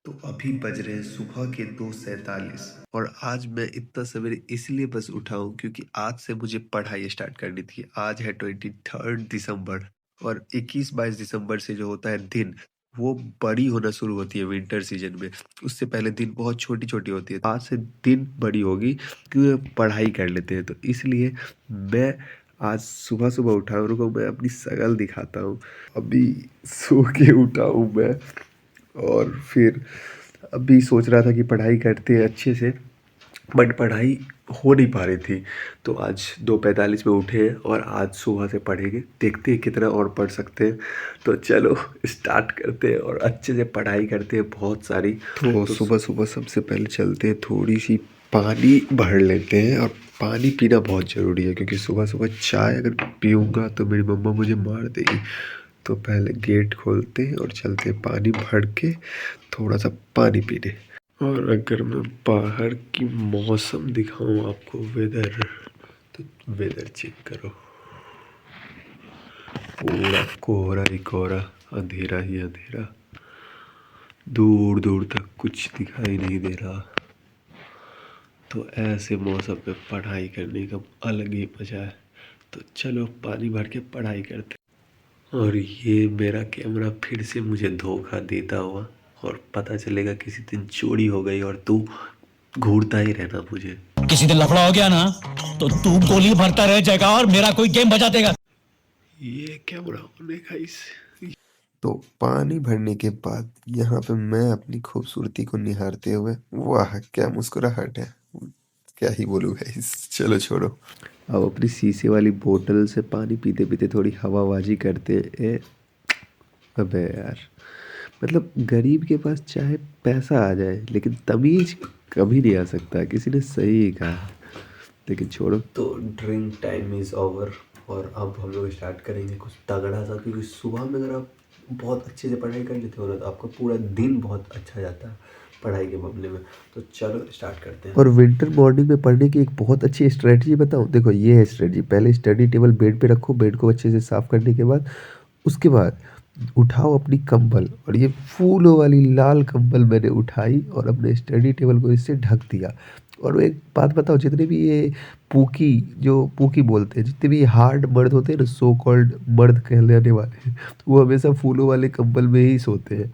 तो अभी बज रहे हैं सुबह के 2:47 और आज मैं इतना सवेरे इसलिए बस उठा हूँ क्योंकि आज से मुझे पढ़ाई स्टार्ट करनी थी। आज है 23 दिसंबर और 21-22 दिसंबर से जो होता है दिन वो बड़ी होना शुरू होती है विंटर सीजन में। उससे पहले दिन बहुत छोटी-छोटी होती है। आज से दिन बड़ी होगी क्योंकि पढ़ाई कर लेते हैं। तो इसलिए मैं आज सुबह-सुबह उठा हूँ। रुको मैं अपनी शक्ल दिखाता हूँ। अभी सो के उठा हूँ मैं। और फिर अभी सोच रहा था कि पढ़ाई करते हैं अच्छे से, बट पढ़ाई हो नहीं पा रही थी। तो आज 2:45 में उठे हैं और आज सुबह से पढ़ेंगे, देखते हैं कितना और पढ़ सकते हैं। तो चलो स्टार्ट करते हैं और अच्छे से पढ़ाई करते हैं बहुत सारी। तो सुबह सुबह सबसे पहले चलते हैं, थोड़ी सी पानी भर लेते हैं। और पानी पीना बहुत ज़रूरी है क्योंकि सुबह सुबह चाय अगर पीऊँगा तो मेरी मम्मा मुझे मार देगी। तो पहले गेट खोलते हैं और चलते हैं पानी भर के थोड़ा सा पानी पीने। और अगर मैं बाहर की मौसम दिखाऊं आपको, वेदर, तो वेदर चेक करो। पूरा कोहरा ही कोहरा, अंधेरा ही अंधेरा, दूर दूर तक कुछ दिखाई नहीं दे रहा। तो ऐसे मौसम पे पढ़ाई करने का अलग ही मज़ा है। तो चलो पानी भर के पढ़ाई करते। और ये मेरा कैमरा फिर से मुझे धोखा देता हुआ, और पता चलेगा किसी दिन चोरी हो गई और तू घूरता ही रहना मुझे। किसी दिन लफड़ा हो गया ना तो तू गोली भरता रह जाएगा और मेरा कोई गेम बजा देगा। ये कैमरा होने का इस। तो पानी भरने के बाद यहाँ पे मैं अपनी खूबसूरती को निहारते हुए, वाह क्या मुस्कुराहट है, क्या ही बोलूँ गाइस। चलो छोड़ो, अब अपनी शीशे वाली बोतल से पानी पीते पीते थोड़ी हवाबाजी करते हैं। अबे यार, मतलब गरीब के पास चाहे पैसा आ जाए लेकिन तमीज कभी नहीं आ सकता, किसी ने सही ही कहा। लेकिन छोड़ो। तो ड्रिंक टाइम इज़ ओवर और अब हम लोग स्टार्ट करेंगे कुछ तगड़ा सा, क्योंकि सुबह में अगर आप बहुत अच्छे से पढ़ाई कर लेते हो ना तो आपका पूरा दिन बहुत अच्छा जाता है पढ़ाई के मामले में। तो चलो स्टार्ट करते हैं। और विंटर मॉर्निंग में पढ़ने की एक बहुत अच्छी स्ट्रेटजी बताऊं। देखो ये है स्ट्रेटजी। पहले स्टडी टेबल बेड पे रखो, बेड को अच्छे से साफ़ करने के बाद उसके बाद उठाओ अपनी कंबल, और ये फूलों वाली लाल कंबल मैंने उठाई और अपने स्टडी टेबल को इससे ढक दिया। और एक बात बताओ, जितने भी ये पूकी, जो पूकी बोलते हैं, जितने भी हार्ड मर्द होते हैं ना, सो कॉल्ड मर्द कहलाने वाले, तो वो हमेशा फूलों वाले कंबल में ही सोते हैं।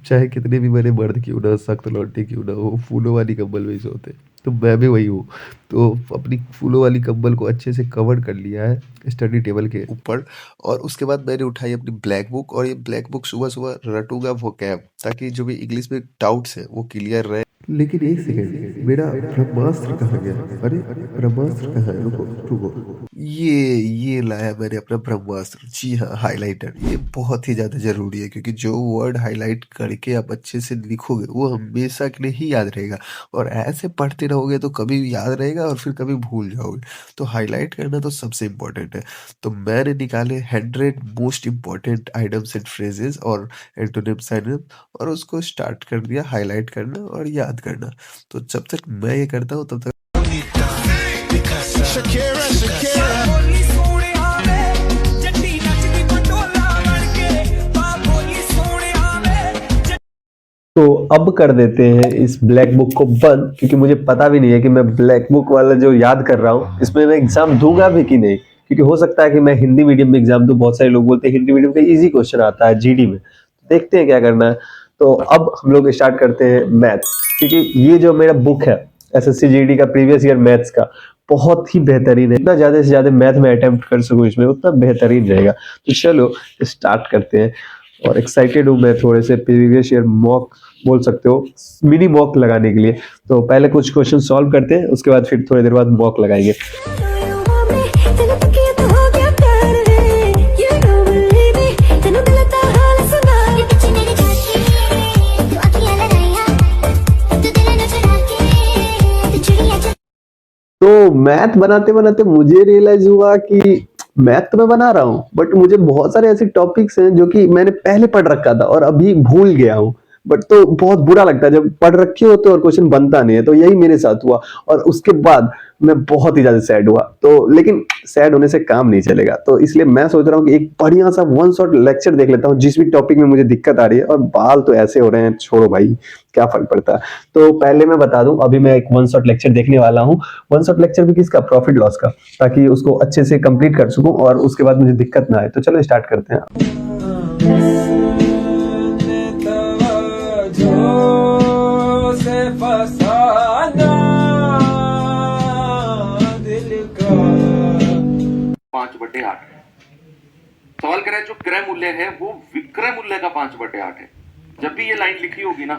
चाहे कितने भी बड़े मर्द क्यों ना, सख्त लौंडे क्यों ना हो, फूलों वाली कंबल में ही सोते हैं। तो मैं भी वही हूँ। तो अपनी फूलों वाली कंबल को अच्छे से कवर कर लिया है स्टडी टेबल के ऊपर। और उसके बाद मैंने उठाई अपनी ब्लैक बुक, और ये ब्लैक बुक सुबह सुबह रटूंगा वोकैब, ताकि जो भी इंग्लिश में डाउट्स है वो क्लियर रहे। लेकिन एक सेकंड, मेरा ब्रह्मास्त्र कहाँ गया? अरे ब्रह्मास्त्र कहाँ है? रुको रुको, ये लाया मैंने अपना ब्रह्मास्त्र। जी हाँ, हाइलाइटर। ये बहुत ही ज़्यादा ज़रूरी है क्योंकि जो वर्ड हाईलाइट करके आप अच्छे से लिखोगे वो हमेशा के लिए ही याद रहेगा। और ऐसे पढ़ते रहोगे तो कभी याद रहेगा और फिर कभी भूल जाओगे। तो हाईलाइट करना तो सबसे इम्पोर्टेंट है। तो मैंने निकाले 100 most important items and phrases और एंटोनिम साइनम, और उसको स्टार्ट कर दिया हाईलाइट करना और याद करना। तो जब तक मैं ये करता हूँ तब तक तो अब कर देते हैं इस ब्लैक बुक को बंद, क्योंकि मुझे पता भी नहीं है कि मैं ब्लैक बुक वाला जो याद कर रहा हूँ इसमें मैं एग्जाम दूंगा भी कि नहीं। क्योंकि हो सकता है कि मैं हिंदी मीडियम में एग्जाम दूं। बहुत सारे लोग बोलते हैं हिंदी मीडियम का इजी क्वेश्चन आता है जीडी में। देखते हैं क्या करना है। तो अब हम लोग स्टार्ट करते हैं मैथ्स, क्योंकि ये जो मेरा बुक है एसएससी जीडी का प्रीवियस ईयर मैथ्स का, बहुत ही बेहतरीन है। जितना ज्यादा से ज्यादा मैथ में अटेम्प्ट कर सकूं इसमें उतना बेहतरीन रहेगा। तो चलो स्टार्ट करते हैं। और एक्साइटेड हूँ मैं थोड़े से प्रीवियस ईयर मॉक बोल सकते हो, मिनी मॉक लगाने के लिए। तो पहले कुछ क्वेश्चन सॉल्व करते हैं, उसके बाद फिर थोड़ी देर बाद मॉक लगाएंगे। तो मैथ बनाते बनाते मुझे रियलाइज हुआ कि मैथ तो मैं बना रहा हूँ बट मुझे बहुत सारे ऐसे टॉपिक्स हैं जो कि मैंने पहले पढ़ रखा था और अभी भूल गया हूँ। बट तो बहुत बुरा लगता है जब पढ़ रखे होते और क्वेश्चन बनता नहीं है, तो यही मेरे साथ हुआ और उसके बाद मैं बहुत ही ज्यादा सैड हुआ। तो लेकिन सैड होने से काम नहीं चलेगा, तो इसलिए मैं सोच रहा हूँ कि एक बढ़िया सा वन शॉट लेक्चर देख लेता हूँ जिस भी टॉपिक में मुझे दिक्कत आ रही है। और बाल तो ऐसे हो रहे हैं, छोड़ो भाई, क्या फर्क पड़ता है। तो पहले मैं बता दूं, अभी मैं एक वन शॉट लेक्चर देखने वाला हूँ। वन शॉट लेक्चर भी किसका? प्रॉफिट लॉस का, ताकि उसको अच्छे से कंप्लीट कर सकूं और उसके बाद मुझे दिक्कत ना आए। तो चलो स्टार्ट करते हैं। पांच बटे आठ है। सवाल करें जो क्रय मूल्य है वो विक्रय मूल्य का 5/8 है। जब भी ये लाइन लिखी होगी ना,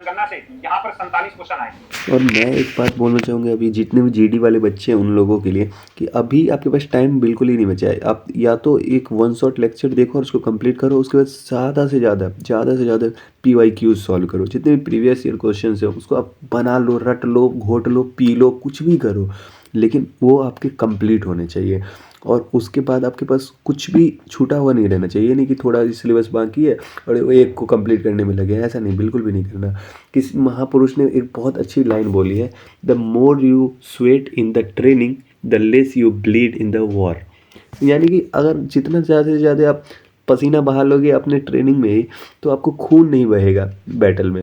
गणना से यहाँ पर 47 क्वेश्चन आए। और मैं एक बात बोलना चाहूँगा अभी जितने भी जीडी वाले बच्चे हैं उन लोगों के लिए, कि अभी आपके पास टाइम बिल्कुल ही नहीं बचा है। आप या तो एक वन शॉट लेक्चर देखो और उसको कंप्लीट करो, उसके बाद ज़्यादा से ज़्यादा PYQs सॉल्व करो। जितने भी प्रीवियस ईयर क्वेश्चन है उसको आप बना लो, रट लो, घोट लो, पी लो, कुछ भी करो, लेकिन वो आपके कंप्लीट होने चाहिए। और उसके बाद आपके पास कुछ भी छूटा हुआ नहीं रहना चाहिए। ये नहीं कि थोड़ा सिलेबस बाकी है और वो एक को कंप्लीट करने में लगे, ऐसा नहीं, बिल्कुल भी नहीं करना। किसी महापुरुष ने एक बहुत अच्छी लाइन बोली है, the more you sweat in the training the less you bleed in the war. यानी कि अगर जितना ज़्यादा से ज़्यादा आप पसीना बहा लोगे अपने ट्रेनिंग में ही, तो आपको खून नहीं बहेगा बैटल में।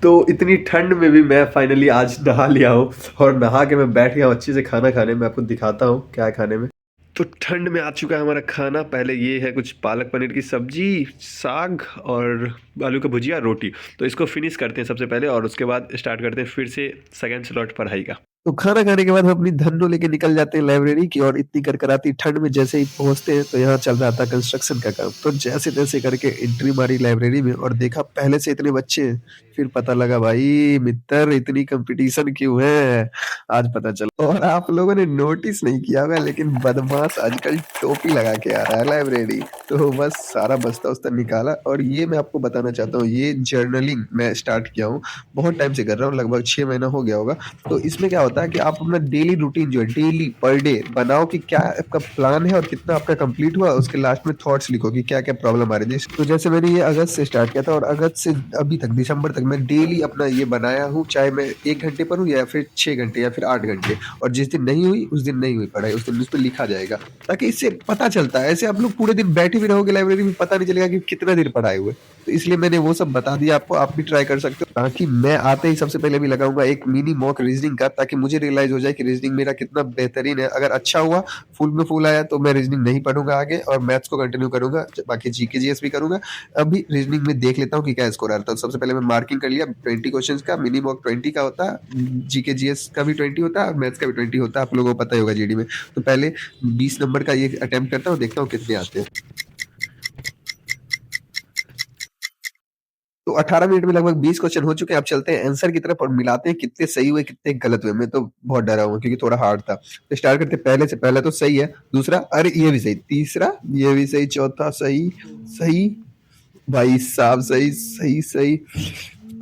तो इतनी ठंड में भी मैं फाइनली आज नहा लिया हूँ और नहा के मैं बैठ गया हूँ अच्छे से खाना खाने। मैं आपको दिखाता हूँ क्या है खाने में। तो ठंड में आ चुका है हमारा खाना। पहले ये है कुछ पालक पनीर की सब्जी, साग और आलू का भुजिया, रोटी। तो इसको फिनिश करते हैं सबसे पहले और उसके बाद स्टार्ट करते हैं फिर से सेकंड स्लॉट पढ़ाई का। तो खाना खाने के बाद हम अपनी धन्नो लेके निकल जाते हैं लाइब्रेरी की। और इतनी करकराती ठंड में जैसे ही पहुंचते हैं तो यहाँ चल रहा था कंस्ट्रक्शन का काम। तो जैसे तैसे करके एंट्री मारी लाइब्रेरी में और देखा पहले से इतने बच्चे हैं। फिर पता लगा भाई मित्र इतनी कंपटीशन क्यों है, आज पता चला। और आप लोगों ने नोटिस नहीं किया होगा लेकिन बदमाश आजकल टोपी लगा के आ रहा है लाइब्रेरी। तो बस सारा बस्ता उस्ता निकाला। और ये मैं आपको बताना चाहता हूँ, ये जर्नलिंग मैं स्टार्ट किया हूँ, बहुत टाइम से कर रहा हूँ, लगभग 6 महीना हो गया होगा। तो इसमें क्या होता है कि आप अपना डेली रूटीन जो है डेली पर डे बनाओ कि क्या आपका प्लान है और कितना आपका कंप्लीट हुआ। उसके लास्ट में थॉट्स लिखो कि क्या क्या प्रॉब्लम आ रही थी। तो जैसे मैंने ये अगस्त से स्टार्ट किया था और अगस्त से अभी तक दिसंबर तक मैं डेली अपना ये बनाया हूँ, चाहे मैं 1 घंटे पढूं या फिर 6 घंटे या फिर 8 घंटे। और जिस दिन नहीं हुई उस दिन नहीं हुई पढ़ाई, उस दिन उस पर लिखा जाएगा, ताकि इससे पता चलता है। ऐसे आप लोग पूरे दिन बैठे भी रहोगे लाइब्रेरी में, पता नहीं चलेगा कि कितना दिन पढ़ाए हुए। तो इसलिए मैंने वो सब बता दिया आपको, आप भी ट्राई कर सकते हो। ताकि मैं आते ही सबसे पहले भी लगाऊंगा एक मिनी मॉक रीजनिंग का, ताकि मुझे रियलाइज हो जाए कि रीजनिंग मेरा कितना बेहतरीन है। अगर अच्छा हुआ, फुल में फुल आया, तो मैं रीजनिंग नहीं पढ़ूंगा आगे और मैथ्स को कंटिन्यू करूंगा, बाकी जीके जीएस भी करूंगा। अभी रीजनिंग में देख लेता हूँ कि क्या स्कोर आ रहा था। सबसे पहले मैं मार्किंग कर लिया 20 क्वेश्चंस का, मिनी मॉक 20 का होता है, जीके जीएस का भी 20 होता है, मैथ्स का भी 20 होता है, आप लोगों को पता ही होगा जीडी में। तो पहले 20 नंबर का ये अटेम्प्ट करता हूँ, देखता हूँ कितने आते हैं। तो 18 मिनट में लगभग 20 क्वेश्चन हो चुके हैं। अब चलते हैं आंसर की तरफ और मिलाते हैं कितने सही हुए कितने गलत हुए। मैं तो बहुत डरा हुआ क्योंकि थोड़ा हार्ड था। तो स्टार्ट करते हैं पहले से। पहला तो सही है, दूसरा अरे ये भी सही, तीसरा ये भी सही, चौथा सही सही, भाई साहब सही सही सही।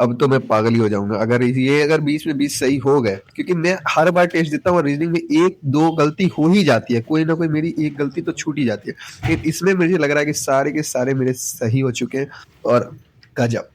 अब तो मैं पागल ही हो जाऊंगा अगर 20 में 20 सही हो गए, क्योंकि मैं हर बार टेस्ट देता हूँ और रीजनिंग में 1-2 गलती हो ही जाती है, कोई ना कोई मेरी एक गलती तो छूट ही जाती है। लेकिन इसमें मुझे लग रहा है कि सारे के सारे मेरे सही हो चुके हैं और गजब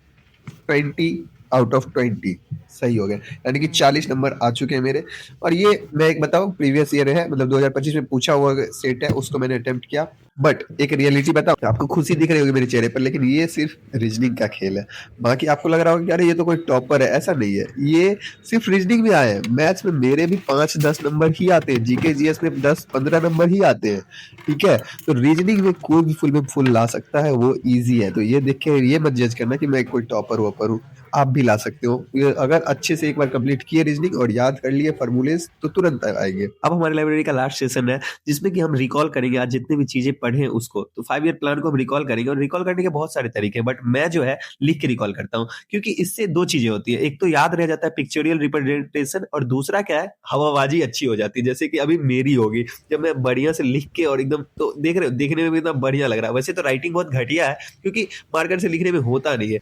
20 आउट ऑफ 20 सही हो गए, यानी कि 40 नंबर आ चुके हैं मेरे। और ये मैं एक बताऊं, प्रीवियस ईयर है, मतलब 2025 में पूछा हुआ सेट है, उसको मैंने अटेम्प्ट किया। बट एक रियलिटी बताओ, आपको खुशी दिख रही होगी मेरे चेहरे पर, लेकिन ये सिर्फ रीजनिंग का खेल है। बाकी आपको लग रहा होगा कि अरे ये तो कोई टॉपर है, ऐसा नहीं है। ये सिर्फ रीजनिंग में आए हैं, मैथ्स में मेरे भी 5-10 नंबर ही आते हैं, जीके जीएस में 10-15 नंबर ही आते हैं, ठीक है। तो रीजनिंग में कोई भी फुल में फुल ला सकता है, वो ईजी है। तो ये देख के ये मत जज करना कि मैं कोई टॉपर वॉपर हूँ, आप भी ला सकते हो। अगर अच्छे से एक बार कंप्लीट किए रीजनिंग और याद कर लिए फॉर्मूलेस, तो तुरंत आएंगे। अब हमारे लाइब्रेरी का लास्ट सेशन है जिसमें कि हम रिकॉल करेंगे आज जितने भी चीजें पढ़े उसको। तो 5 ईयर प्लान को हम रिकॉल करेंगे और रिकॉल करने के बहुत सारे तरीके हैं, बट मैं जो है लिख के रिकॉल करता हूँ, क्योंकि इससे 2 चीजें होती है। एक तो याद रह जाता है पिक्चोरियल रिप्रेजेंटेशन, और दूसरा क्या है, हवाबाजी अच्छी हो जाती है, जैसे कि अभी मेरी होगी जब मैं बढ़िया से लिख के और एकदम, तो देख रहे हो देखने में भी इतना बढ़िया लग रहा है। वैसे तो राइटिंग बहुत घटिया है क्योंकि मार्कर से लिखने में होता नहीं है।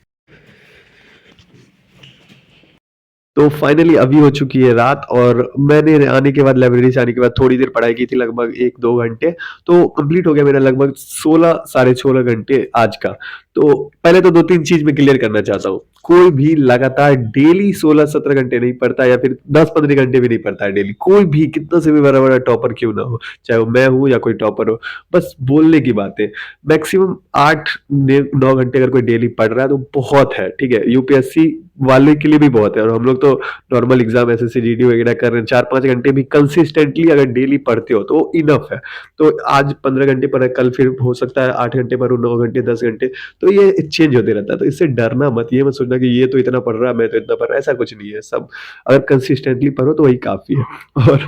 तो फाइनली अभी हो चुकी है रात और मैंने आने के बाद, लाइब्रेरी से आने के बाद थोड़ी देर पढ़ाई की थी, लगभग 1-2 घंटे। तो कंप्लीट हो गया मेरा लगभग 16 साढ़े 16 घंटे आज का। तो पहले तो 2-3 चीज मैं क्लियर करना चाहता हूँ। कोई भी लगातार डेली 16-17 घंटे नहीं पढ़ता या फिर 10-15 घंटे भी नहीं पढ़ता है डेली। कोई भी कितना से भी बड़ा-बड़ा टॉपर क्यों ना हो, चाहे वो मैं हूँ या कोई टॉपर हो, बस बोलने की बात है। मैक्सिमम 8 ने 9 घंटे अगर कोई डेली पढ़ रहा है तो बहुत है, ठीक है? यूपीएससी वाले के लिए भी बहुत है और हम लोग तो नॉर्मल एग्जाम एसएससी, जीडी वगैरह कर रहे हैं, 4-5 घंटे भी कंसिस्टेंटली अगर डेली पढ़ते हो तो इनफ है। तो आज 15 घंटे पढ़ा, कल फिर हो सकता है 8 घंटे पढूँ, 9 घंटे, 10 घंटे, तो ये चेंज होते रहता है। तो इससे डरना मत, ये मत सोचना कि ये तो इतना पढ़ रहा है, मैं तो इतना पढ़ रहा, ऐसा कुछ नहीं है। सब अगर कंसिस्टेंटली पढ़ो तो वही काफ़ी है।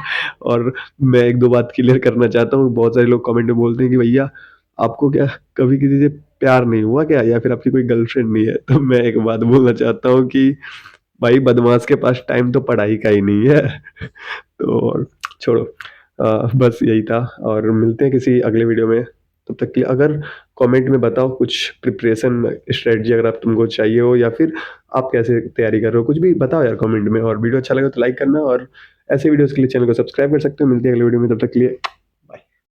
और मैं 1-2 बात क्लियर करना चाहता हूँ। बहुत सारे लोग कमेंट में बोलते हैं कि भैया आपको क्या कभी किसी से प्यार नहीं हुआ क्या, या फिर आपकी कोई गर्लफ्रेंड नहीं है? तो मैं एक बात बोलना चाहता हूँ कि भाई बदमाश के पास टाइम तो पढ़ाई का ही नहीं है। तो छोड़ो, बस यही था और मिलते हैं किसी अगले वीडियो में। तब तक के लिए अगर कमेंट में बताओ कुछ प्रिपरेशन स्ट्रेटजी अगर आप तुमको चाहिए हो, या फिर आप कैसे तैयारी कर रहे हो, कुछ भी बताओ यार कमेंट में। और वीडियो अच्छा लगा तो लाइक करना, और ऐसे वीडियोस के लिए चैनल को सब्सक्राइब कर सकते हो। मिलते हैं अगले वीडियो में, तब तक के लिए